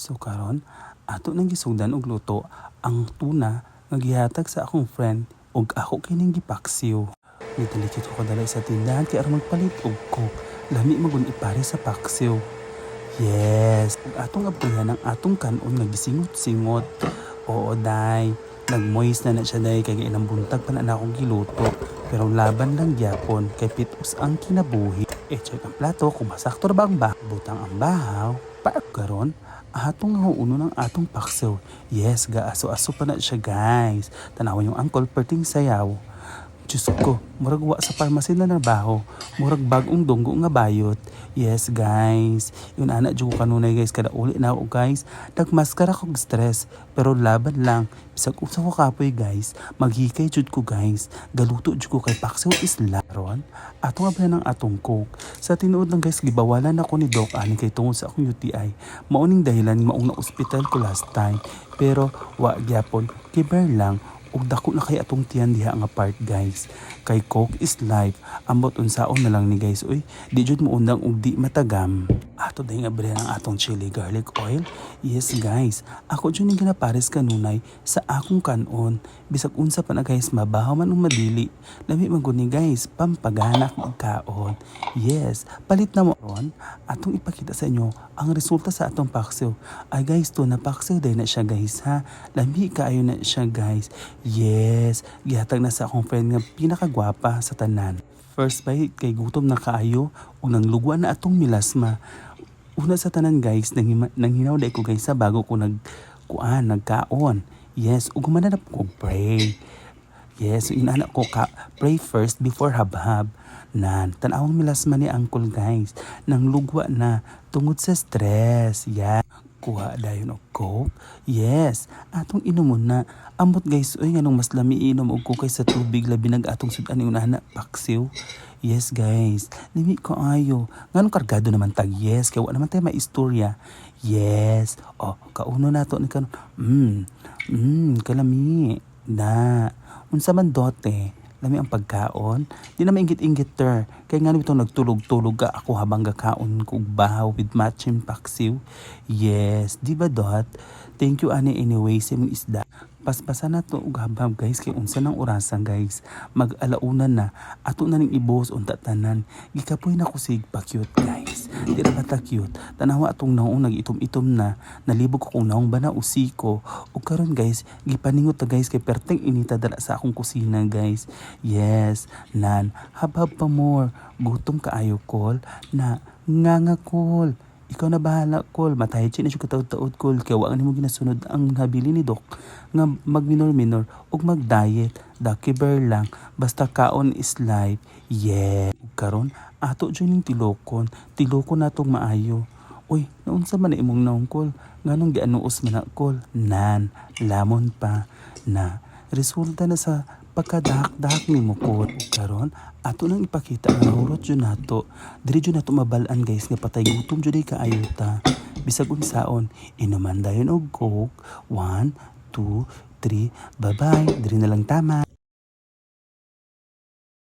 So karon ato nang gisugdan og luto ang tuna nga gihatag sa akong friend ug ako kining gipaksiw. Nitalikit ko dala sa tindahan kay aron magpalit og coke. Lami magun ipare sa paksiw. Yes, ug atong abrihan ang atong kanon nga gisingot-singot. Oo day, nagmoist na siya day kay ilang buntag pa na akong giluto. Pero laban lang gyapon kay pitos ang kinabuhi. Check ang plato kung masakto na ba ang butang ang bahaw. Karon atong nauuno ng atong paksiw. Yes, gaaso-aso pa na siya guys. Tanawon yung uncle perting sayaw. Diyos ko, murag wa sa pharmacy na nabaho. Murag bagong dunggo nga bayot. Yes guys, yun ana dyan ko kanunay guys. Kada uli na ako guys, nagmaskara kong stress. Pero laban lang, bisag usa ko kapoy guys, maghikay jud ko guys. Galuto jud ko kay paksiw isla. Ron, atong ablan ng atong coke. Sa tinuod lang guys, gibawalan ako ni Doc ani kay tungod sa akong UTI. Mauning dahilan maong na ospital ko last time. Pero wa gyapon, kiber lang. Ug dako na kay atong tiyan diha nga part guys. Kay Coke is life. Ambot unsaon na lang ni guys. Uy, di jud mo undang ug di matagam. Ato dahi nga brihan ang atong chili garlic oil. Yes guys, ako jud ning ginapares kanunay sa akong kanon. Bisag unsa pa na guys, mabaho man o madili. Lami man gud ni guys, pampaganak og kaon. Yes, palit na mo ron. Atong ipakita sa inyo ang resulta sa atong paksiw. Ay guys, to na paksiw day na siya guys ha. Lami kaayo na siya guys. Yes, gihatag na sa akong friend nga pinakagwapa sa tanan. First bite kay gutom na kaayo ug nanglugwa na atong milasma. Una sa tanan guys, nanghinaw day ko guys sa bago ko nagkaon. Yes, ug humanap ko pray. Yes, so inana ko pray first before habhab. Tanawang milasma ni uncle guys. Nanglugwa na tungod sa stress. Yeah. Kuha dayon og coke. Yes, atong inomon na. Ambot guys, oy nganong mas lami inom og coke kaysa tubig labi nag atong sudan yung nana paksiw. Yes guys, limi ko ayo. Nganong kargado naman tag yes kay wa naman tay maistorya. Yes. Oh, kauno nato ni kanon. Kalami. Unsa man dote. Lami ang pagkaon. Di na maingit-ingit ter. Kaya nga itong nagtulog-tulog ka ako habang gakaon ko bahaw with matching paksiw. Yes, di ba dot? Thank you ani anyway sa mong isda. Paspasan na to ug habab guys kay unsa nang orasan guys. Mag-alaunan na. Ato na ning ibos unta tanan. Gikapoy na kusig pa cute guys. Di na bata cute. Tanawa atong naong nagitom-itom na. Nalibog ko kung naong bana usiko. Ug karon guys, gipaningot ta guys kay perteng inita dala sa akong kusina guys. Yes, habab pa more. Gutom kaayo kol na nga kol. Ikaw na bahala kol. Matay na siya kataod-taod kol. Kaya wag mo ginasunod ang nabili ni Doc. Nga mag-minor-minor ug mag-diet. Dakiber lang. Basta kaon is life. Yeah. Karon ato dyan yung tilokon. Tilokon na itong maayo. Uy, naunsa man na imong naong kol. Nganong gianuos man na kol. Lamon pa. Resulta na sa pagkadahak-dahak ni mo ko. Karon ato nang ipakita ang hurot dyan nato. Diri dyan nato mabalaan guys nga patay gutom dyan kaayo ta. Bisag unsaon, inuman dayon og coke. 1, 2, 3, bye-bye. Diri na lang tama.